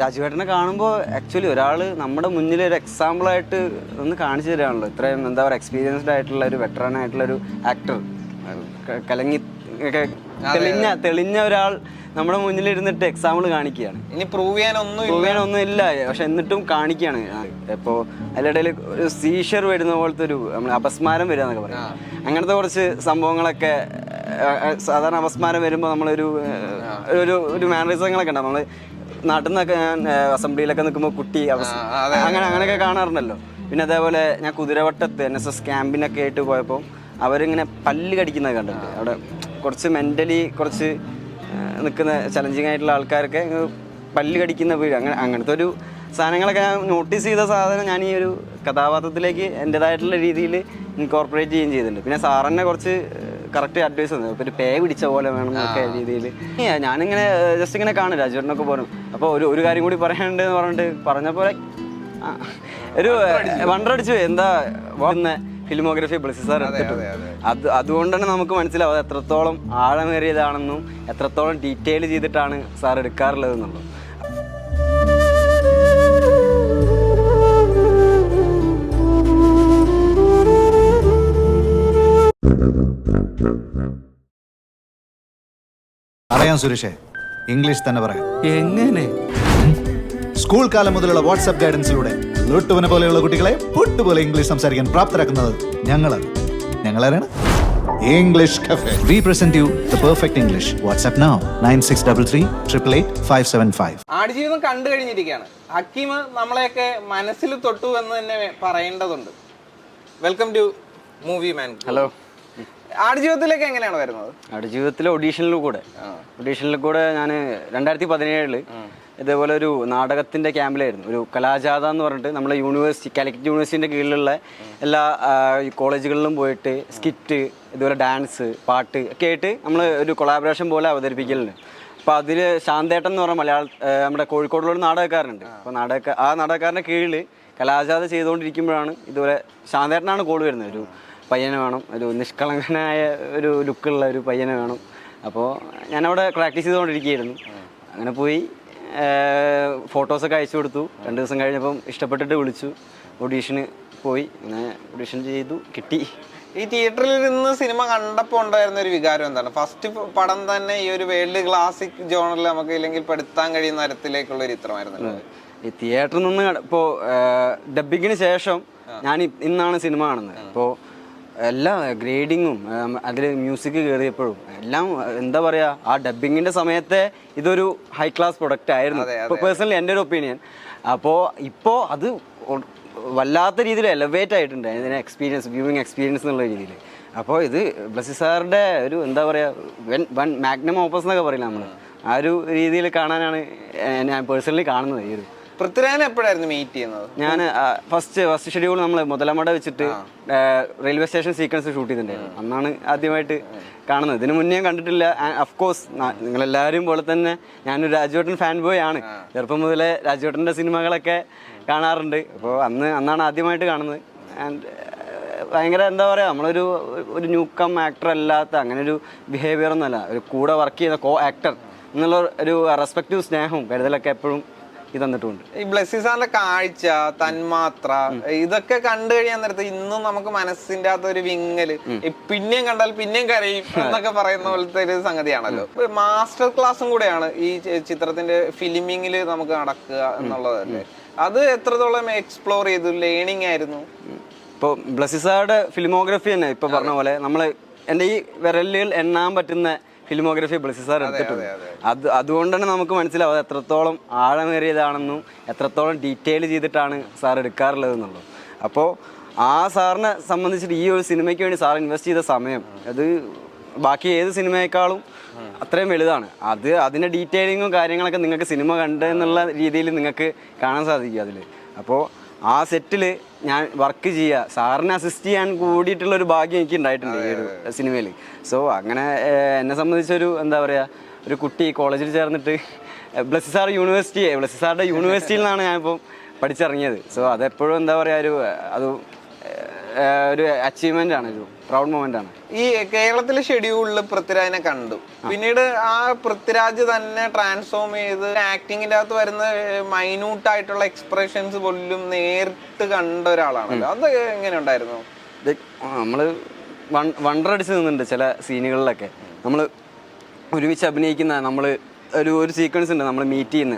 രാജുവേട്ടനെ കാണുമ്പോൾ ആക്ച്വലി ഒരാൾ നമ്മുടെ മുന്നിൽ ഒരു എക്സാമ്പിളായിട്ട് ഒന്ന് കാണിച്ചു തരാണല്ലോ. ഇത്രയും എന്താ പറയുക എക്സ്പീരിയൻസ്ഡ് ആയിട്ടുള്ള ഒരു വെറ്ററൻ ആയിട്ടുള്ള ഒരു ആക്ടർ, കലങ്ങി തെളിഞ്ഞ ഒരാൾ നമ്മുടെ മുന്നിൽ ഇരുന്നിട്ട് എക്സാമ്പിൾ കാണിക്കുകയാണ്. ഇനി പ്രൂവ് ചെയ്യാനൊന്നും ഇല്ല, പക്ഷെ എന്നിട്ടും കാണിക്കുകയാണ്. ഇപ്പോൾ അതിനിടയിൽ ഒരു സീഷർ വരുന്ന പോലത്തെ ഒരു നമ്മൾ അപസ്മാരം വരിക എന്നൊക്കെ പറയാം. അങ്ങനത്തെ കുറച്ച് സംഭവങ്ങളൊക്കെ സാധാരണ അപസ്മാരം വരുമ്പോൾ നമ്മളൊരു ഒരു മാനറിസങ്ങളൊക്കെ ഉണ്ടാവും. നമ്മൾ നാട്ടിൽ നിന്നൊക്കെ ഞാൻ അസംബ്ലിയിലൊക്കെ നിൽക്കുമ്പോൾ കുട്ടി അങ്ങനെയൊക്കെ കാണാറുണ്ടല്ലോ. പിന്നെ അതേപോലെ ഞാൻ കുതിരവട്ടത്ത് NSS ക്യാമ്പിനൊക്കെ ആയിട്ട് പോയപ്പോൾ അവരിങ്ങനെ പല്ല് കടിക്കുന്നത് കണ്ടിട്ടുണ്ട്. അവിടെ കുറച്ച് മെൻ്റലി കുറച്ച് നിൽക്കുന്ന ചലഞ്ചിങ് ആയിട്ടുള്ള ആൾക്കാരൊക്കെ പല്ല് കടിക്കുന്ന വീട് അങ്ങനത്തെ ഒരു സാധനങ്ങളൊക്കെ ഞാൻ നോട്ടീസ് ചെയ്ത സാധനം ഞാൻ ഈ ഒരു കഥാപാത്രത്തിലേക്ക് എൻ്റെതായിട്ടുള്ള രീതിയിൽ ഇൻകോർപ്പറേറ്റ് ചെയ്യുകയും ചെയ്തിട്ടുണ്ട്. പിന്നെ സാറിനെ കുറച്ച് കറക്റ്റ് അഡ്വൈസ് തന്നു. ഇപ്പോൾ ഒരു പേ പിടിച്ച പോലെ വേണം എന്നൊക്കെ രീതിയിൽ ഞാനിങ്ങനെ ജസ്റ്റ് ഇങ്ങനെ കാണും രാജുവേട്ടനൊക്കെ പോലും. അപ്പോൾ ഒരു കാര്യം കൂടി പറയാനുണ്ടെന്ന് പറഞ്ഞിട്ട് പറഞ്ഞ പോലെ ഒരു വണ്ടറടിച്ചു എന്താ വന്ന ഫിലിമോഗ്രഫി ബ്ലസ്സി സാർ എടുത്തിട്ട് അതുകൊണ്ട് തന്നെ നമുക്ക് മനസ്സിലാവും അത് എത്രത്തോളം ആഴമേറിയതാണെന്നും എത്രത്തോളം ഡീറ്റെയിൽ ചെയ്തിട്ടാണ് സാർ എടുക്കാറുള്ളത് എന്നുള്ളത്. അറിയാം സുരേഷേ, ഇംഗ്ലീഷ് തന്നെ പറയാം. എങ്ങനെ? സ്കൂൾ കാലം മുതലുള്ള വാട്സ്ആപ്പ് ഗൈഡൻസിലൂടെ ലുട്ടുവിനെ പോലെയുള്ള കുട്ടികളെ പുട്ടുപോലെ ഇംഗ്ലീഷ് സംസാരിക്കാൻ പ്രാപ്തരാക്കുന്നത് ഞങ്ങളാരാണ്? English cafe. We present you the perfect English. WhatsApp now 9633888575. Aadujeevitham കണ്ടു കഴിഞ്ഞിരിക്കുകയാണ്. ഹക്കീം നമ്മളെയൊക്കെ മനസ്സിൽ തൊട്ടു എന്ന് തന്നെ പറയേണ്ടതുണ്ട്. Welcome to movie man. Hello. ആടുജീവിതത്തിലേക്ക് എങ്ങനെയാണ് വരുന്നത്? ആടുജീവിതത്തിലെ ഓഡീഷനിൽ കൂടെ ഞാൻ 2017 ഇതേപോലെ ഒരു നാടകത്തിൻ്റെ ക്യാമ്പിലായിരുന്നു. ഒരു കലാജാഥ എന്ന് പറഞ്ഞിട്ട് നമ്മളെ കാലിക്കറ്റ് യൂണിവേഴ്സിറ്റിൻ്റെ കീഴിലുള്ള എല്ലാ കോളേജുകളിലും പോയിട്ട് സ്കിറ്റ്, ഇതുപോലെ ഡാൻസ്, പാട്ട് ഒക്കെ ആയിട്ട് നമ്മൾ ഒരു കൊളാബറേഷൻ പോലെ അവതരിപ്പിക്കലുണ്ട്. അപ്പോൾ അതിൽ ശാന്തേട്ടൻ എന്ന് പറഞ്ഞ നമ്മുടെ കോഴിക്കോടുള്ളൊരു നാടകക്കാരനുണ്ട്. അപ്പോൾ ആ നാടകക്കാരൻ്റെ കീഴിൽ കലാജാഥ ചെയ്തുകൊണ്ടിരിക്കുമ്പോഴാണ് ഇതുപോലെ ശാന്തേട്ടനാണ് കോൾ വരുന്നത്. ഒരു പയ്യനെ വേണം, ഒരു നിഷ്കളങ്കനായ ഒരു ലുക്കുള്ള ഒരു പയ്യനെ വേണം. അപ്പോൾ ഞാനവിടെ പ്രാക്ടീസ് ചെയ്തുകൊണ്ടിരിക്കുകയായിരുന്നു. അങ്ങനെ പോയി ഫോട്ടോസൊക്കെ അയച്ചു കൊടുത്തു. 2 ദിവസം കഴിഞ്ഞപ്പം ഇഷ്ടപ്പെട്ടിട്ട് വിളിച്ചു. ഓഡീഷന് പോയി. അങ്ങനെ ഓഡീഷൻ ചെയ്തു, കിട്ടി. ഈ തിയേറ്ററിൽ നിന്ന് സിനിമ കണ്ടപ്പോൾ ഉണ്ടായിരുന്ന ഒരു വികാരം എന്താണ്? ഫസ്റ്റ് പടം തന്നെ ഈ ഒരു വേൾഡ് ക്ലാസിക് ജോണറിൽ നമുക്ക് ഇല്ലെങ്കിൽ പെടുത്താൻ കഴിയുന്ന തരത്തിലേക്കുള്ള ഒരു ചിത്രമായിരുന്നു. ഈ തിയേറ്ററിൽ നിന്ന് ഇപ്പോൾ ഡബ്ബിങ്ങിന് ശേഷം ഞാൻ ഇന്നാണ് സിനിമ കാണുന്നത്. അപ്പോൾ എല്ലാ ഗ്രേഡിങ്ങും അതിൽ മ്യൂസിക് കയറിയപ്പോഴും എല്ലാം എന്താ പറയുക, ആ ഡബ്ബിങ്ങിൻ്റെ സമയത്തെ ഇതൊരു ഹൈ ക്ലാസ് പ്രൊഡക്റ്റ് ആയിരുന്നു പേഴ്സണലി എൻ്റെ ഒരു ഒപ്പീനിയൻ. അപ്പോൾ ഇപ്പോൾ അത് വല്ലാത്ത രീതിയിൽ എലവേറ്റ് ആയിട്ടുണ്ട് ഇതിനെ വ്യൂവിങ് എക്സ്പീരിയൻസ് എന്നുള്ള രീതിയിൽ. അപ്പോൾ ഇത് ബ്ലസ്സി സാറിൻ്റെ ഒരു എന്താ പറയുക വൺ മാഗ്നം ഓപ്പസ് എന്നൊക്കെ പറയില്ല നമ്മൾ, ആ ഒരു രീതിയിൽ കാണാനാണ് ഞാൻ പേഴ്സണലി കാണുന്നത്. ഈ ഒരു പൃഥ്വിരാജിനെ എപ്പോഴായിരുന്നു മീറ്റ് ചെയ്യുന്നത്? ഞാൻ ഫസ്റ്റ് ഷെഡ്യൂൾ നമ്മൾ മുതലമട വെച്ചിട്ട് റെയിൽവേ സ്റ്റേഷൻ സീക്വൻസ് ഷൂട്ട് ചെയ്തിട്ടുണ്ടായിരുന്നു. അന്നാണ് ആദ്യമായിട്ട് കാണുന്നത്. ഇതിനു മുന്നേ കണ്ടിട്ടില്ല. അഫ്കോഴ്സ് നിങ്ങളെല്ലാവരും പോലെ തന്നെ ഞാനൊരു രാജുവേട്ടൻ ഫാൻ ബോയ് ആണ്. ചെറുപ്പം മുതലേ രാജുവേട്ടൻ്റെ സിനിമകളൊക്കെ കാണാറുണ്ട്. അപ്പോൾ അന്നാണ് ആദ്യമായിട്ട് കാണുന്നത്. ആൻഡ് ഭയങ്കര എന്താ പറയുക, നമ്മളൊരു ന്യൂ കം ആക്ടർ അല്ലാത്ത അങ്ങനെ ഒരു ബിഹേവിയർ ഒന്നുമല്ല, ഒരു കൂടെ വർക്ക് ചെയ്ത കോ ആക്ടർ എന്നുള്ള ഒരു റെസ്പെക്റ്റീവ് സ്നേഹവും കരുതലൊക്കെ എപ്പോഴും തന്നിട്ടുണ്ട്. ഈ ബ്ലസ്സി സാറിന്റെ കാഴ്ച, തന്മാത്ര, ഇതൊക്കെ കണ്ടു കഴിയാൻ നേരത്ത് ഇന്നും നമുക്ക് മനസ്സിന്റെ അകത്ത് ഒരു വിങ്ങല്, പിന്നെയും കണ്ടാൽ പിന്നെയും കരയും എന്നൊക്കെ പറയുന്ന പോലത്തെ ഒരു സംഗതിയാണല്ലോ. മാസ്റ്റർ ക്ലാസ്സും കൂടെയാണ് ഈ ചിത്രത്തിന്റെ ഫിലിമിങ്ങിൽ നമുക്ക് നടക്കുക എന്നുള്ളതല്ലേ. അത് എത്രത്തോളം എക്സ്പ്ലോർ ചെയ്തു, ലേണിംഗ് ആയിരുന്നു? ഇപ്പോൾ ബ്ലസ്സി സാറുടെ ഫിലിമോഗ്രഫി തന്നെ ഇപ്പൊ പറഞ്ഞ പോലെ നമ്മൾ എൻ്റെ ഈ വിരലുകൾ എണ്ണാൻ പറ്റുന്ന ഫിലിമോഗ്രഫി ബ്ലസ്സി സാർ എടുത്തിട്ടുണ്ട്. അതുകൊണ്ട് തന്നെ നമുക്ക് മനസ്സിലാവും അത് എത്രത്തോളം ആഴമേറിയതാണെന്നും എത്രത്തോളം ഡീറ്റെയിൽ ചെയ്തിട്ടാണ് സാർ എടുക്കാറുള്ളത് എന്നുള്ളത്. അപ്പോൾ ആ സാറിനെ സംബന്ധിച്ചിട്ട് ഈ ഒരു സിനിമയ്ക്ക് വേണ്ടി സാർ ഇൻവെസ്റ്റ് ചെയ്ത സമയം അത് ബാക്കി ഏത് സിനിമയേക്കാളും അത്രയും വലുതാണ്. അതിൻ്റെ ഡീറ്റെയിലിങ്ങും കാര്യങ്ങളൊക്കെ നിങ്ങൾക്ക് സിനിമ കണ്ടെന്നുള്ള രീതിയിൽ നിങ്ങൾക്ക് കാണാൻ സാധിക്കും അതിൽ. അപ്പോൾ ആ സെറ്റിൽ ഞാൻ വർക്ക് ചെയ്യുക, സാറിനെ അസിസ്റ്റ് ചെയ്യാൻ കൂടിയിട്ടുള്ളൊരു ഭാഗ്യം എനിക്ക് ഉണ്ടായിട്ടുണ്ട് ഈ ഒരു സിനിമയിൽ. സോ അങ്ങനെ എന്നെ സംബന്ധിച്ചൊരു എന്താ പറയുക, ഒരു കുട്ടി കോളേജിൽ ചേർന്നിട്ട് ബ്ലസ്സി സാറുടെ യൂണിവേഴ്സിറ്റിയിൽ നിന്നാണ് ഞാനിപ്പോൾ പഠിച്ചിറങ്ങിയത്. സോ അതെപ്പോഴും എന്താ പറയുക, അത് ഒരു അച്ചീവ്മെന്റ് ആണ്, ഒരു പ്രൗഡ് മൊമെന്റ് ആണ്. ഈ കേരളത്തിലെ ഷെഡ്യൂളിൽ പൃഥ്വിരാജിനെ കണ്ടു, പിന്നീട് ആ പൃഥ്വിരാജ് തന്നെ ട്രാൻസ്ഫോം ചെയ്ത് ആക്ടിങ്ങിന്റെ അകത്ത് വരുന്ന മൈന്യൂട്ട് ആയിട്ടുള്ള എക്സ്പ്രഷൻസ് പോലും നേരിട്ട് കണ്ട ഒരാളാണല്ലോ. അത് എങ്ങനെ ഉണ്ടായിരുന്നു? നമ്മള് വണ്ടറടിച്ച് നിന്നുണ്ട് ചില സീനുകളിലൊക്കെ. നമ്മള് ഒരുമിച്ച് അഭിനയിക്കുന്ന ഒരു സീക്വൻസ് ഉണ്ട്, നമ്മൾ മീറ്റ് ചെയ്യുന്ന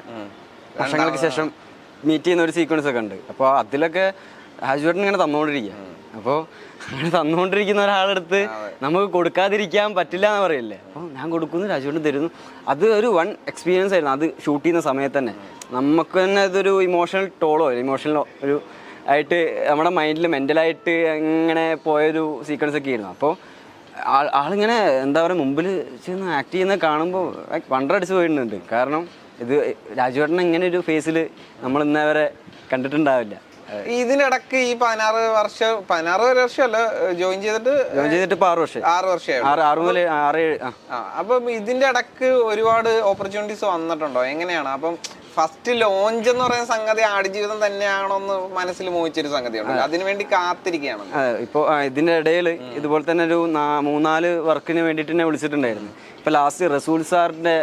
വർഷങ്ങൾക്ക് ശേഷം മീറ്റ് ചെയ്യുന്ന ഒരു സീക്വൻസ് ഒക്കെ ഉണ്ട്. അപ്പോൾ അതിലൊക്കെ രാജുവേട്ടൻ ഇങ്ങനെ തന്നുകൊണ്ടിരിക്കുക. അപ്പോൾ അങ്ങനെ തന്നുകൊണ്ടിരിക്കുന്ന ഒരാളെടുത്ത് നമുക്ക് കൊടുക്കാതിരിക്കാൻ പറ്റില്ല എന്ന് പറയില്ലേ. അപ്പോൾ ഞാൻ കൊടുക്കുന്നു, രാജുവേട്ടൻ തരുന്നു. അത് ഒരു വൺ എക്സ്പീരിയൻസ് ആയിരുന്നു. അത് ഷൂട്ട് ചെയ്യുന്ന സമയത്ത് തന്നെ നമുക്ക് തന്നെ അതൊരു ഇമോഷണൽ ടോളോ ഇമോഷണൽ ഒരു ആയിട്ട് നമ്മുടെ മൈൻഡിൽ മെൻ്റലായിട്ട് അങ്ങനെ പോയൊരു സീക്വൻസ് ഒക്കെ ആയിരുന്നു. അപ്പോൾ ആളിങ്ങനെ എന്താ പറയുക, മുമ്പിൽ ചെന്ന് ആക്ട് ചെയ്യുന്നത് കാണുമ്പോൾ വണ്ടറടിച്ച് പോയിട്ടുണ്ട്. കാരണം ഇത് രാജുവേട്ടൻ ഇങ്ങനെ ഒരു ഫേസിൽ നമ്മൾ ഇന്നേ വരെ കണ്ടിട്ടുണ്ടാവില്ല. ഇതിനിടക്ക് ഈ 16 വർഷമല്ല ജോയിൻ ചെയ്തിട്ട് ഇപ്പൊ 6 വർഷം 6 മുതൽ 6-7. അപ്പം ഇതിന്റെ ഇടക്ക് ഒരുപാട് ഓപ്പർച്യൂണിറ്റീസ് വന്നിട്ടുണ്ടോ? എങ്ങനെയാണ്? അപ്പം ഫസ്റ്റ് ലോഞ്ച് എന്ന് പറയുന്ന സംഗതി ആടുജീവിതം തന്നെയാണോ എന്ന് മനസ്സിൽ മോഹിച്ചൊരു സംഗതിയുണ്ട്, അതിനുവേണ്ടി കാത്തിരിക്കുകയാണ്. ഇപ്പോൾ ഇതിന്റെ ഇടയിൽ ഇതുപോലെ തന്നെ ഒരു 3-4 വർക്കിന് വേണ്ടിയിട്ട് എന്നെ വിളിച്ചിട്ടുണ്ടായിരുന്നു. ഇപ്പൊ ലാസ്റ്റ് റസൂൽ സാറിന്റെ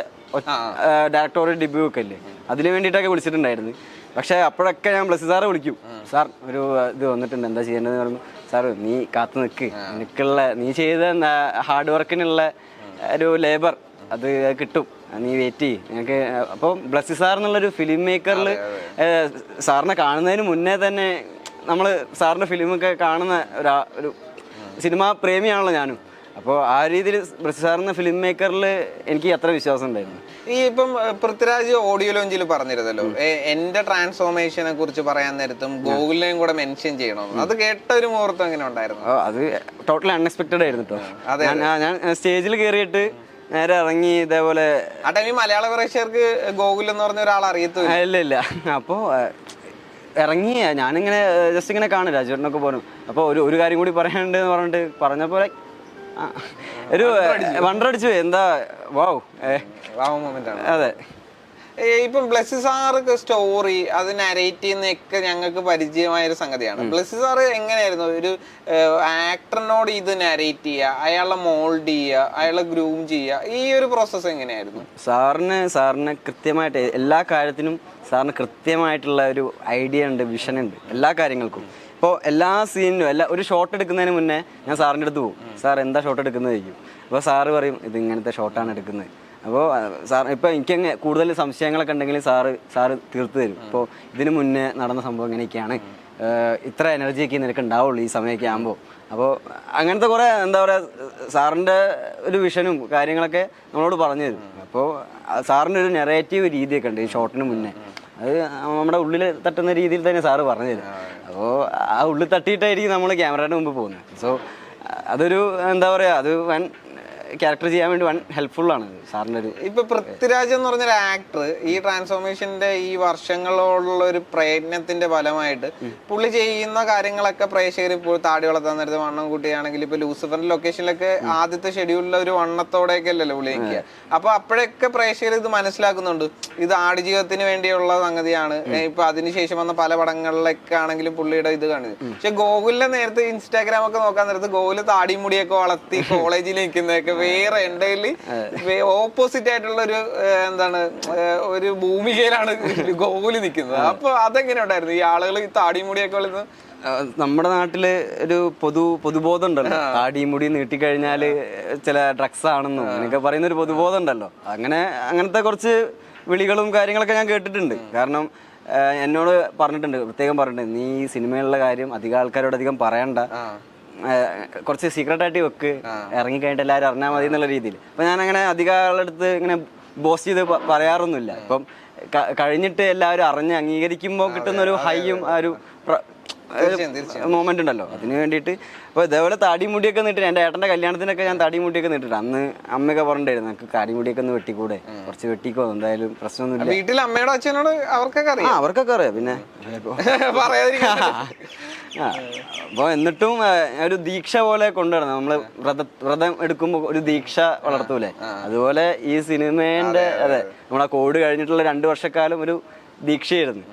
ഡയറക്ടോറിയൽ ഡെബ്യൂ ഒക്കെ അല്ലേ, അതിന് വേണ്ടിയിട്ടൊക്കെ വിളിച്ചിട്ടുണ്ടായിരുന്നു. പക്ഷെ അപ്പോഴൊക്കെ ഞാൻ ബ്ലസ്സി സാറെ വിളിക്കും, സാർ ഒരു ഇത് വന്നിട്ടുണ്ട്, എന്താ ചെയ്യേണ്ടതെന്ന് പറഞ്ഞു. സാർ നീ കാത്തു നിൽക്ക്, നിനക്കുള്ള നീ ചെയ്ത ഹാർഡ് വർക്കിനുള്ള ഒരു ലേബർ അത് കിട്ടും, നീ വെയിറ്റ് ചെയ്യ് ഞങ്ങൾക്ക്. അപ്പോൾ ബ്ലസ്സി സാർ എന്നുള്ളൊരു ഫിലിം മേക്കറിൽ സാറിനെ കാണുന്നതിന് മുന്നേ തന്നെ നമ്മൾ സാറിൻ്റെ ഫിലിമൊക്കെ കാണുന്ന ഒരു സിനിമാ പ്രേമിയാണല്ലോ ഞാനും. അപ്പോൾ ആ രീതിയിൽ ബ്ലസ്സി സാറിൻ്റെ ഫിലിം മേക്കറിൽ എനിക്ക് അത്ര വിശ്വാസം ഉണ്ടായിരുന്നു. ഈ ഇപ്പം പൃഥ്വിരാജ് ഓഡിയോ ലോഞ്ചിൽ പറഞ്ഞിരുന്നല്ലോ എന്റെ ട്രാൻസ്ഫോർമേഷനെ കുറിച്ച് പറയാൻ നേരത്തും ഗോകുലിനെയും കൂടെ മെൻഷൻ ചെയ്യണമെന്ന്. അത് കേട്ട ഒരു മുഹൂർത്തം എങ്ങനെ ഉണ്ടായിരുന്നു? അത് ടോട്ടലി അൺഎക്സ്പെക്റ്റഡ് ആയിരുന്നു കേട്ടോ. ഞാൻ സ്റ്റേജിൽ കയറിയിട്ട് നേരെ ഇറങ്ങി ഇതേപോലെ ആ ടൈമിൽ മലയാള പ്രേക്ഷകർക്ക് ഗോകുൽ എന്ന് പറഞ്ഞ ഒരാൾ അറിയത്തില്ല. ഇല്ല. അപ്പോൾ ഇറങ്ങി ഞാനിങ്ങനെ ജസ്റ്റ് ഇങ്ങനെ കാണും, രാജുവേട്ടനൊക്കെ പോലും. അപ്പോൾ ഒരു കാര്യം കൂടി പറയാനുണ്ട് എന്ന് പറഞ്ഞിട്ട് പറഞ്ഞപ്പോൾ ഒരു വണ്ടറടിച്ചു പോയി. എന്താ വാവ് മൊമെന്റ് ആണ്. അതെ. ഇപ്പം ബ്ലസ്സി സാർക്ക് സ്റ്റോറി അത് നരേറ്റ് ചെയ്യുന്നതൊക്കെ ഞങ്ങൾക്ക് പരിചയമായ ഒരു സംഗതിയാണ്. ബ്ലസ്സി സാറ് എങ്ങനെയായിരുന്നു ഒരു ആക്ടറിനോട് ഇത് നരേറ്റ് ചെയ്യുക, അയാളെ മോൾഡ് ചെയ്യുക, അയാളെ ഗ്രൂം ചെയ്യുക, ഈ ഒരു പ്രോസസ്സ് എങ്ങനെയായിരുന്നു? സാറിന് കൃത്യമായിട്ട് എല്ലാ കാര്യത്തിനും സാറിന് കൃത്യമായിട്ടുള്ള ഒരു ഐഡിയ ഉണ്ട്, വിഷൻ ഉണ്ട് എല്ലാ കാര്യങ്ങൾക്കും. ഇപ്പോൾ എല്ലാ സീനിനും ഒരു ഷോട്ട് എടുക്കുന്നതിന് മുന്നേ ഞാൻ സാറിൻ്റെ അടുത്ത് പോകും. സാർ എന്താ ഷോട്ട് എടുക്കുന്നത് ചോദിക്കും. അപ്പോൾ സാറ് പറയും ഇത് ഇങ്ങനത്തെ ഷോട്ടാണ് എടുക്കുന്നത്. അപ്പോൾ സാർ ഇപ്പോൾ എനിക്ക് കൂടുതൽ സംശയങ്ങളൊക്കെ ഉണ്ടെങ്കിൽ സാറ് തീർത്ത് തരും. ഇപ്പോൾ ഇതിന് മുന്നേ നടന്ന സംഭവം ഇങ്ങനെയൊക്കെയാണ്, ഇത്ര എനർജിയൊക്കെ നിനക്ക് ഉണ്ടാവുള്ളൂ ഈ സമയമൊക്കെ ആകുമ്പോൾ. അപ്പോൾ അങ്ങനത്തെ കുറേ എന്താ പറയുക സാറിൻ്റെ ഒരു വിഷനും കാര്യങ്ങളൊക്കെ നമ്മളോട് പറഞ്ഞു തരും. അപ്പോൾ സാറിൻ്റെ ഒരു നെറേറ്റീവ് രീതിയൊക്കെ ഉണ്ട് ഈ ഷോട്ടിന് മുന്നേ, അത് നമ്മുടെ ഉള്ളിൽ തട്ടുന്ന രീതിയിൽ തന്നെ സാറ് പറഞ്ഞു തരും. അപ്പോൾ ആ ഉള്ളിൽ തട്ടിയിട്ടായിരിക്കും നമ്മൾ ക്യാമറയുടെ മുമ്പ് പോകുന്നത്. സോ അതൊരു എന്താ പറയുക, അത് വൻ ക്യാരക്ടർ ചെയ്യാൻ വേണ്ടി വൺ ഹെൽപ്ഫുൾ ആണ് സാറിൻ്റെ ഒരു. ഇപ്പൊ പൃഥ്വിരാജ് എന്ന് പറഞ്ഞൊരു ആക്ടർ ഈ ട്രാൻസ്ഫോർമേഷന്റെ ഈ വർഷങ്ങളോടുള്ള ഒരു പ്രയത്നത്തിന്റെ ഫലമായിട്ട് പുള്ളി ചെയ്യുന്ന കാര്യങ്ങളൊക്കെ പ്രേക്ഷകർ ഇപ്പോൾ താടി വളർത്താൻ നേരത്തെ വണ്ണം കൂട്ടിയാണെങ്കിൽ ഇപ്പൊ ലൂസിഫറിന്റെ ലൊക്കേഷനിലൊക്കെ ആദ്യത്തെ ഷെഡ്യൂളിലെ ഒരു വണ്ണത്തോടെയൊക്കെ അല്ലല്ലോ പുള്ളി നിൽക്കുക. അപ്പൊ അപ്പോഴൊക്കെ പ്രേക്ഷകർ ഇത് മനസ്സിലാക്കുന്നുണ്ട്, ഇത് ആടുജീവിതത്തിന് വേണ്ടിയുള്ള സംഗതിയാണ്. ഇപ്പൊ അതിനുശേഷം വന്ന പല പടങ്ങളിലൊക്കെ ആണെങ്കിലും പുള്ളിയുടെ ഇത് കാണുന്നത്. പക്ഷെ ഗോകുലിന്റെ നേരത്തെ ഇൻസ്റ്റാഗ്രാം ഒക്കെ നോക്കാൻ നേരത്ത് ഗോകുല് താടി മുടിയൊക്കെ വളർത്തി കോളേജിൽ നിൽക്കുന്നതൊക്കെ വേറെ എൻ്റെ ഓപ്പോസിറ്റ് ആയിട്ടുള്ള ഒരു എന്താണ് ഒരു ഭൂമികയിലാണ് ഗോകുല് നിൽക്കുന്നത്. അപ്പൊ അതെങ്ങനെ ഉണ്ടായിരുന്നു ഈ ആളുകൾ ഈ താടി മുടിയൊക്കെ വളർന്ന്? നമ്മുടെ നാട്ടില് ഒരു പൊതുബോധം ഉണ്ടല്ലോ, താടിമുടി നീട്ടിക്കഴിഞ്ഞാല് ചില ഡ്രഗ്സ് ആണെന്നും അങ്ങനെയൊക്കെ പറയുന്ന ഒരു പൊതുബോധം ഉണ്ടല്ലോ. അങ്ങനത്തെ കുറച്ച് വിളികളും കാര്യങ്ങളൊക്കെ ഞാൻ കേട്ടിട്ടുണ്ട്. കാരണം എന്നോട് പ്രത്യേകം പറഞ്ഞിട്ടുണ്ട്, നീ ഈ സിനിമയിലുള്ള കാര്യം അധികം ആൾക്കാരോട് അധികം പറയണ്ട, കുറച്ച് സീക്രട്ട് ആയിട്ട് വെക്ക്, ഇറങ്ങിക്കഴിഞ്ഞിട്ട് എല്ലാവരും അറിഞ്ഞാൽ മതി എന്നുള്ള രീതിയിൽ. അപ്പം ഞാൻ അങ്ങനെ അധികം ആളുടെ അടുത്ത് ഇങ്ങനെ ബോസ്റ്റ് ചെയ്ത് പറയാറൊന്നുമില്ല. ഇപ്പം കഴിഞ്ഞിട്ട് എല്ലാവരും അറിഞ്ഞ് അംഗീകരിക്കുമ്പോൾ കിട്ടുന്ന ഒരു ഹൈയും ആ ഒരു മൊമെന്റ് ഉണ്ടല്ലോ, അതിന് വേണ്ടിയിട്ട്. അപ്പോൾ ഇതേപോലെ താടിമുടിയൊക്കെ നീട്ടി എൻ്റെ ഏട്ടൻ്റെ കല്യാണത്തിനൊക്കെ ഞാൻ താടിമുടിയൊക്കെ നീട്ടിട്ട് അന്ന് അമ്മയൊക്കെ പറഞ്ഞിട്ടുണ്ടായിരുന്നു, നമുക്ക് താടിമുടിയൊക്കെ ഒന്ന് വെട്ടിക്കൂടെ, കുറച്ച് വെട്ടിക്കോ, എന്തായാലും പ്രശ്നമൊന്നുമില്ല. വീട്ടിൽ അമ്മയോട് അച്ഛനോട് അവർക്കൊക്കെ അറിയാം. പിന്നെ അപ്പോൾ എന്നിട്ടും ഒരു ദീക്ഷ പോലെ കൊണ്ടുവരണം. നമ്മള് വ്രതം എടുക്കുമ്പോൾ ഒരു ദീക്ഷ വളർത്തൂലേ, അതുപോലെ ഈ സിനിമേന്റെ നമ്മളെ കോവിഡ് കഴിഞ്ഞിട്ടുള്ള 2 വർഷക്കാലം ഒരു ദീക്ഷയായിരുന്നു.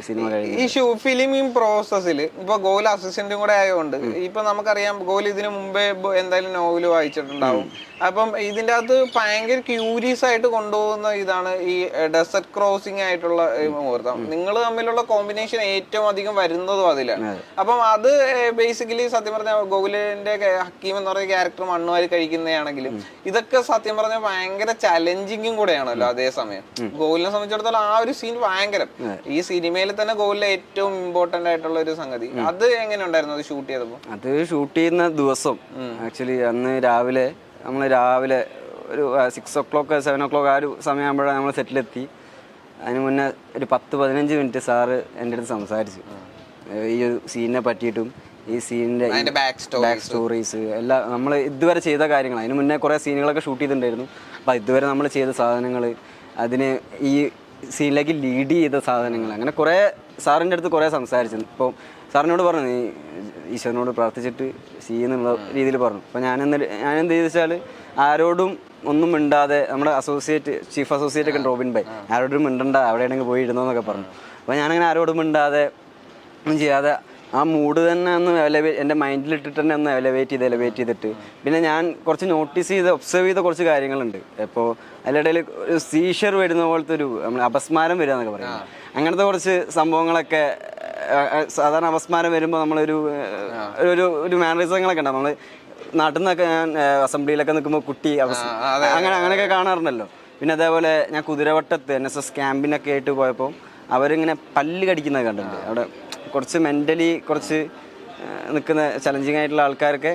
സിനിമ കഴിഞ്ഞു. ഈ ഫിലിമിംഗ് പ്രോസസ്സിൽ ഇപ്പൊ ഗോകുൽ അസിസ്റ്റന്റും കൂടെ ആയതുകൊണ്ട് ഇപ്പൊ നമുക്കറിയാം ഗോകുൽ ഇതിനു മുമ്പേ എന്തായാലും നോവല് വായിച്ചിട്ടുണ്ടാവും. അപ്പം ഇതിൻ്റെ അകത്ത് ഭയങ്കര ക്യൂരിയസ് ആയിട്ട് കൊണ്ടുപോകുന്ന ഇതാണ് ഈ ഡെസർട്ട് ക്രോസിംഗ് ആയിട്ടുള്ള മുഹൂർത്തം. നിങ്ങൾ തമ്മിലുള്ള കോമ്പിനേഷൻ ഏറ്റവും അധികം വരുന്നതും അതിലാണ്. അപ്പം അത് ബേസിക്കലി സത്യം പറഞ്ഞാൽ ഗോകുലിന്റെ ഹക്കീം എന്ന് പറയുന്ന ക്യാരക്ടർ മണ്ണുവാരി കഴിക്കുന്നതാണെങ്കിലും ഇതൊക്കെ സത്യം പറഞ്ഞാൽ ഭയങ്കര ചലഞ്ചിങ്ങും കൂടെയാണല്ലോ. അതേസമയം ഗോകുലിനെ സംബന്ധിച്ചിടത്തോളം ആ ഒരു സീൻ ഭയങ്കരം. ഈ സിനിമയിൽ തന്നെ ഗോകുലിലെ ഏറ്റവും ഇമ്പോർട്ടന്റ് ആയിട്ടുള്ള ഒരു സംഗതി. അത് എങ്ങനെ ഉണ്ടായിരുന്നു അത് ഷൂട്ട് ചെയ്തപ്പോൾ? അത് ഷൂട്ട് ചെയ്യുന്ന ദിവസം ആക്ച്വലി അന്ന് രാവിലെ ഒരു 6 o'clock 7 o'clock ആ ഒരു സമയമാകുമ്പോഴാണ് നമ്മൾ സെറ്റിലെത്തി. അതിന് മുന്നേ ഒരു 10-15 മിനിറ്റ് സാറ് എൻ്റെ അടുത്ത് സംസാരിച്ചു ഈ ഒരു സീനിനെ പറ്റിയിട്ടും ഈ സീനിൻ്റെ ബാക്ക് സ്റ്റോറീസ് എല്ലാം നമ്മൾ ഇതുവരെ ചെയ്ത കാര്യങ്ങൾ. അതിന് മുന്നേ കുറേ സീനുകളൊക്കെ ഷൂട്ട് ചെയ്തിട്ടുണ്ടായിരുന്നു. അപ്പോൾ ഇതുവരെ നമ്മൾ ചെയ്ത സാധനങ്ങൾ, അതിന് ഈ സീനിലേക്ക് ലീഡ് ചെയ്ത സാധനങ്ങൾ, അങ്ങനെ കുറേ സാറിൻ്റെ അടുത്ത് കുറേ സംസാരിച്ചു. ഇപ്പോൾ സാറിനോട് പറഞ്ഞു നീ ഈശ്വരനോട് പ്രാർത്ഥിച്ചിട്ട് ചെയ്യുന്നുള്ള രീതിയിൽ പറഞ്ഞു. അപ്പോൾ ഞാനെന്ത് ചെയ്തു വെച്ചാൽ ആരോടും ഒന്നും മിണ്ടാതെ, നമ്മുടെ ചീഫ് അസോസിയേറ്റ് ഒക്കെ റോബിൻ ബൈ, ആരോടും മിണ്ടണ്ട, അവിടെയാണെങ്കിൽ പോയി ഇടുന്നതെന്നൊക്കെ പറഞ്ഞു. അപ്പോൾ ഞാനങ്ങനെ ആരോടും മിണ്ടാതെ ഒന്നും ചെയ്യാതെ ആ മൂഡ് തന്നെ ഒന്ന് എൻ്റെ മൈൻഡിലിട്ടിട്ട് തന്നെ ഒന്ന് എലവേറ്റ് ചെയ്തിട്ട് പിന്നെ ഞാൻ കുറച്ച് ഒബ്സർവ് ചെയ്ത കുറച്ച് കാര്യങ്ങളുണ്ട്. ഇപ്പോൾ അതിനിടയിൽ ഒരു സീഷർ വരുന്ന പോലത്തെ നമ്മൾ അപസ്മാരം വരിക എന്നൊക്കെ പറയും. അങ്ങനത്തെ കുറച്ച് സംഭവങ്ങളൊക്കെ സാധാരണ അപസ്മാരം വരുമ്പോൾ നമ്മളൊരു മാനറിസങ്ങളൊക്കെ ഉണ്ടാവും. നമ്മൾ നാട്ടിൽ നിന്നൊക്കെ ഞാൻ അസംബ്ലിയിലൊക്കെ നിൽക്കുമ്പോൾ കുട്ടി അങ്ങനെയൊക്കെ കാണാറുണ്ടല്ലോ. പിന്നെ അതേപോലെ ഞാൻ കുതിരവട്ടത്ത് NSS ക്യാമ്പിനൊക്കെ ആയിട്ട് പോയപ്പോൾ അവരിങ്ങനെ പല്ല് കടിക്കുന്നത് കണ്ടിട്ടുണ്ട്. അവിടെ കുറച്ച് മെൻ്റലി കുറച്ച് നിൽക്കുന്ന ചലഞ്ചിങ് ആയിട്ടുള്ള ആൾക്കാരൊക്കെ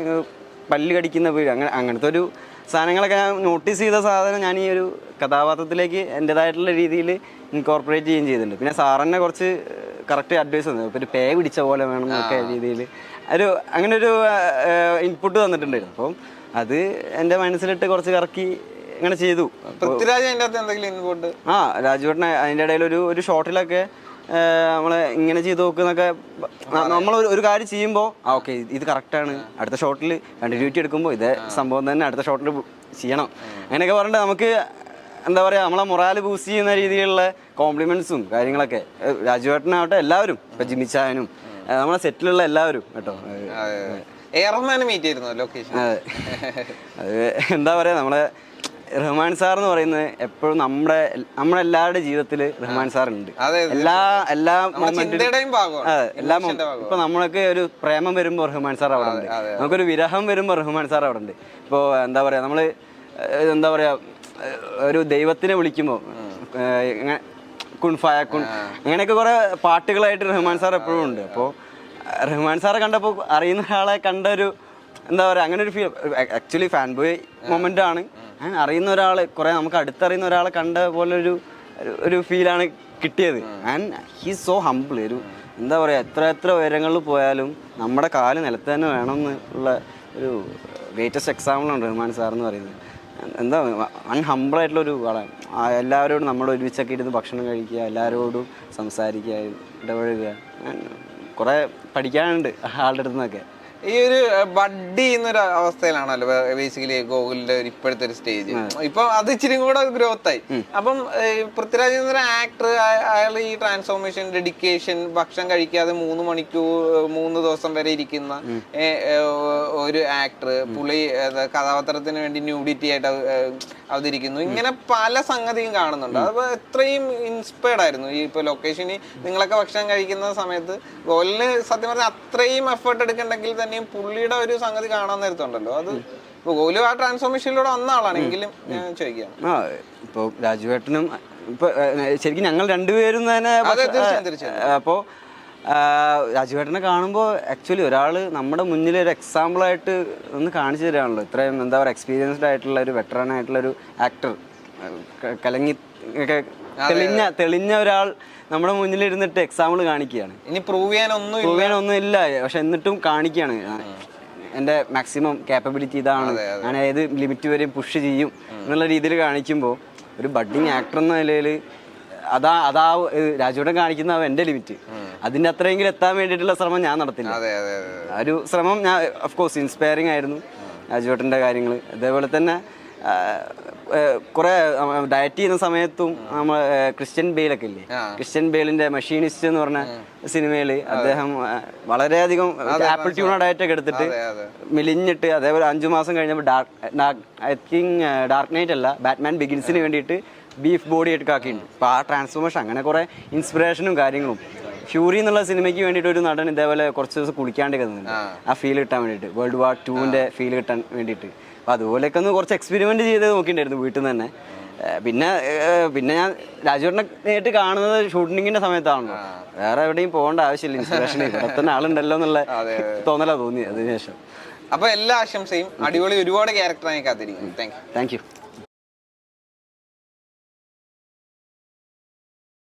പല്ല് കടിക്കുന്ന വീട്, അങ്ങനത്തെ ഒരു സാധനങ്ങളൊക്കെ ഞാൻ നോട്ടീസ് ചെയ്ത സാധനം ഞാൻ ഈ ഒരു കഥാപാത്രത്തിലേക്ക് എൻ്റെതായിട്ടുള്ള രീതിയിൽ ഇൻകോർപ്പറേറ്റ് ചെയ്യുകയും ചെയ്തിട്ടുണ്ട്. പിന്നെ സാറിനെ കുറച്ച് കറക്റ്റ് അഡ്വൈസ് തന്നു. ഇപ്പോൾ ഒരു പേ പിടിച്ച പോലെ വേണം എന്നൊക്കെ രീതിയിൽ അങ്ങനെ ഒരു ഇൻപുട്ട് തന്നിട്ടുണ്ടായിരുന്നു. അപ്പം അത് എൻ്റെ മനസ്സിലിട്ട് കുറച്ച് കറക്കി അങ്ങനെ ചെയ്തു. രാജുവേട്ടൻ അതിൻ്റെ ഇടയിൽ ഒരു ഷോട്ടിലൊക്കെ നമ്മളെ ഇങ്ങനെ ചെയ്ത് നോക്കുന്നൊക്കെ, നമ്മൾ ഒരു കാര്യം ചെയ്യുമ്പോൾ ഓക്കെ ഇത് കറക്റ്റാണ്, അടുത്ത ഷോട്ടിൽ കണ്ടിന്യൂറ്റി എടുക്കുമ്പോൾ ഇതേ സംഭവം തന്നെ അടുത്ത ഷോട്ടിൽ ചെയ്യണം, അങ്ങനെയൊക്കെ പറഞ്ഞിട്ട് നമുക്ക് എന്താ പറയുക നമ്മളെ മൊറാൽ ബൂസ്റ്റ് ചെയ്യുന്ന രീതിയിലുള്ള കോംപ്ലിമെന്റ്സും കാര്യങ്ങളൊക്കെ രാജുവേട്ടനാവട്ടെ എല്ലാവരും, ഇപ്പം ജിമിച്ചായനും നമ്മളെ സെറ്റിലുള്ള എല്ലാവരും കേട്ടോ. അത് എന്താ പറയുക, നമ്മളെ റഹ്മാൻ സാർ എന്ന് പറയുന്നത് എപ്പോഴും നമ്മളെല്ലാവരുടെ ജീവിതത്തിൽ റഹ്മാൻ സാർ ഉണ്ട്. എല്ലാ മൊമെന്റിലും ഇപ്പൊ നമ്മളൊക്കെ ഒരു പ്രേമം വരുമ്പോൾ റഹ്മാൻ സാർ അവിടെ ഉണ്ട്, നമുക്കൊരു വിരഹം വരുമ്പോൾ റഹ്മാൻ സാർ അവിടെ ഉണ്ട്. ഇപ്പോൾ എന്താ പറയാ, നമ്മള് എന്താ പറയാ ഒരു ദൈവത്തിനെ വിളിക്കുമ്പോൾ കുൻ ഫയക്കുൻ അങ്ങനെയൊക്കെ കുറെ പാട്ടുകളായിട്ട് റഹ്മാൻ സാർ എപ്പോഴും ഉണ്ട്. അപ്പോൾ റഹ്മാൻ സാറെ കണ്ടപ്പോൾ അറിയുന്ന ഒരാളെ കണ്ട ഒരു എന്താ പറയുക അങ്ങനെ ഒരു feel, actually fan boy moment ആണ്. അറിയുന്ന ഒരാൾ കുറെ നമുക്ക് അടുത്തറിയുന്ന ഒരാളെ കണ്ട പോലെ ഒരു ഫീലാണ് കിട്ടിയത്. And he's so humble. എന്താ പറയുക, എത്ര ഉയരങ്ങളിൽ പോയാലും നമ്മുടെ കാല് നിലത്ത് തന്നെ വേണം എന്നുള്ള ഒരു ഗ്രേറ്റസ്റ്റ് എക്സാമ്പിളാണ് റഹ്മാൻ സാർ എന്ന് പറയുന്നത്. എന്താ അൺഹംബിളായിട്ടുള്ളൊരു ആളാണ്. എല്ലാവരോടും നമ്മൾ ഒരുമിച്ചൊക്കെ ഇരുന്ന് ഭക്ഷണം കഴിക്കുക, എല്ലാവരോടും സംസാരിക്കുക, ഇടപഴകുക. കുറേ പഠിക്കാനുണ്ട് ആളുടെ അടുത്ത് നിന്നൊക്കെ. ഈ ഒരു ബഡ്ഡി ചെയ്യുന്നൊരു അവസ്ഥയിലാണല്ലോ ബേസിക്കലി ഗോകുലിന്റെ ഇപ്പോഴത്തെ ഒരു സ്റ്റേജ്. ഇപ്പൊ അത് ഇച്ചിരി കൂടെ ഗ്രോത്ത് ആയി. അപ്പം പൃഥ്വിരാജ് എന്നൊരു ആക്ടർ, അയാൾ ഈ ട്രാൻസ്ഫോർമേഷൻ, ഡെഡിക്കേഷൻ, ഭക്ഷണം കഴിക്കാതെ 3 മണിക്കൂർ 3 ദിവസം വരെ ഇരിക്കുന്ന ഒരു ആക്ടർ, പുള്ളി കഥാപാത്രത്തിന് വേണ്ടി ന്യൂഡിറ്റി ആയിട്ട് അവതരിക്കുന്നു. ഇങ്ങനെ പല സംഗതിയും കാണുന്നുണ്ട്. അപ്പൊ എത്രയും ഇൻസ്പയർഡ് ആയിരുന്നു ഈ ഇപ്പൊ ലൊക്കേഷനിൽ നിങ്ങളൊക്കെ ഭക്ഷണം കഴിക്കുന്ന സമയത്ത്. ഗോകുലിന് സത്യം പറഞ്ഞാൽ അത്രയും എഫേർട്ട് എടുക്കണ്ടെങ്കിൽ തന്നെ പുള്ളിയുടെ ഒരു സംഗതി കാണാൻ നേരത്തുണ്ടല്ലോ. അത് ഇപ്പൊ ഗോകുല് ആ ട്രാൻസ്ഫോർമേഷനിലൂടെ വന്ന ആളാണെങ്കിലും ഞാൻ ചോദിക്കാം. ഇപ്പൊ രാജുവേട്ടനും ഇപ്പൊ ശരിക്കും ഞങ്ങൾ രണ്ടുപേരും തന്നെ അപ്പോ രാജുവേട്ടനെ കാണുമ്പോൾ ആക്ച്വലി ഒരാൾ നമ്മുടെ മുന്നിൽ ഒരു എക്സാമ്പിളായിട്ട് ഒന്ന് കാണിച്ചു തരാണല്ലോ. ഇത്രയും എന്താ പറയുക എക്സ്പീരിയൻസ്ഡ് ആയിട്ടുള്ള ഒരു വെറ്ററൻ ആയിട്ടുള്ള ഒരു ആക്ടർ, തെളിഞ്ഞ ഒരാൾ നമ്മുടെ മുന്നിൽ ഇരുന്നിട്ട് എക്സാമ്പിൾ കാണിക്കുകയാണ്. ഇനി പ്രൂവ് ചെയ്യാനൊന്നും ഇല്ല, പക്ഷെ എന്നിട്ടും കാണിക്കുകയാണ് എൻ്റെ മാക്സിമം കാപ്പബിലിറ്റി ഇതാണ്, ഞാൻ ഏത് ലിമിറ്റ് വരെയും പുഷ് ചെയ്യും എന്നുള്ള രീതിയിൽ കാണിക്കുമ്പോൾ ഒരു ബഡ്ഡിങ് ആക്ടർ എന്ന നിലയിൽ അതാ രാജുവേട്ടൻ കാണിക്കുന്ന എൻ്റെ ലിമിറ്റ്, അതിൻ്റെ അത്രയെങ്കിലും എത്താൻ വേണ്ടിയിട്ടുള്ള ശ്രമം ഞാൻ നടത്തില്ല. ആ ഒരു ശ്രമം ഞാൻ ഓഫ് കോഴ്സ് ഇൻസ്പയറിംഗ് ആയിരുന്നു രാജുവേട്ടൻ്റെ കാര്യങ്ങൾ. അതേപോലെ തന്നെ കുറെ ഡയറ്റ് ചെയ്യുന്ന സമയത്തും നമ്മൾ ക്രിസ്ത്യൻ ബെയിലൊക്കെ ഇല്ലേ, ക്രിസ്ത്യൻ ബെയിലിന്റെ മെഷീനിസ്റ്റ് എന്ന് പറഞ്ഞ സിനിമയിൽ അദ്ദേഹം വളരെയധികം ആപ്പിൾ ട്യൂണ ഡയറ്റ് ഒക്കെ എടുത്തിട്ട് മെലിഞ്ഞിട്ട് അതേപോലെ 5 മാസം കഴിഞ്ഞപ്പോൾ ഐ തിങ്ക് ഡാർക്ക് നൈറ്റ് അല്ല ബാറ്റ്മാൻ ബിഗിൻസിന് വേണ്ടിയിട്ട് ബീഫ് ബോഡി ഒക്കെ ആക്കിയിട്ടുണ്ട്. അപ്പോൾ ആ ട്രാൻസ്ഫോർമേഷൻ അങ്ങനെ കുറെ ഇൻസ്പിറേഷനും കാര്യങ്ങളും. ഫ്യൂറി എന്നുള്ള സിനിമയ്ക്ക് വേണ്ടിയിട്ട് ഒരു നടൻ ഇതേപോലെ കുറച്ച് ദിവസം കുളിക്കാണ്ട് കിടന്നുണ്ട്, ആ ഫീൽ കിട്ടാൻ വേണ്ടിയിട്ട്, വേൾഡ് വാർ 2ന്റെ ഫീൽ കിട്ടാൻ വേണ്ടിയിട്ട്. അപ്പോൾ അതുപോലെയൊക്കെ ഒന്ന് കുറച്ച് എക്സ്പെരിമെന്റ് ചെയ്ത് നോക്കിയിട്ടുണ്ടായിരുന്നു വീട്ടിൽ നിന്ന് തന്നെ. പിന്നെ ഞാൻ രാജുവേട്ടനെ നേരിട്ട് കാണുന്നത് ഷൂട്ടിങ്ങിന്റെ സമയത്താണല്ലോ, വേറെ എവിടെയും പോകേണ്ട ആവശ്യമില്ല, ഇൻസ്പിറേഷൻ ഇവിടെ തന്നെ ആളുണ്ടല്ലോ എന്നുള്ള തോന്നലാ തോന്നി അതിനുശേഷം. അപ്പൊ എല്ലാ ആശംസയും, അടിപൊളി ഒരുപാട് ക്യാരക്ടറായി കാത്തിരിക്കുന്നു. Thank you.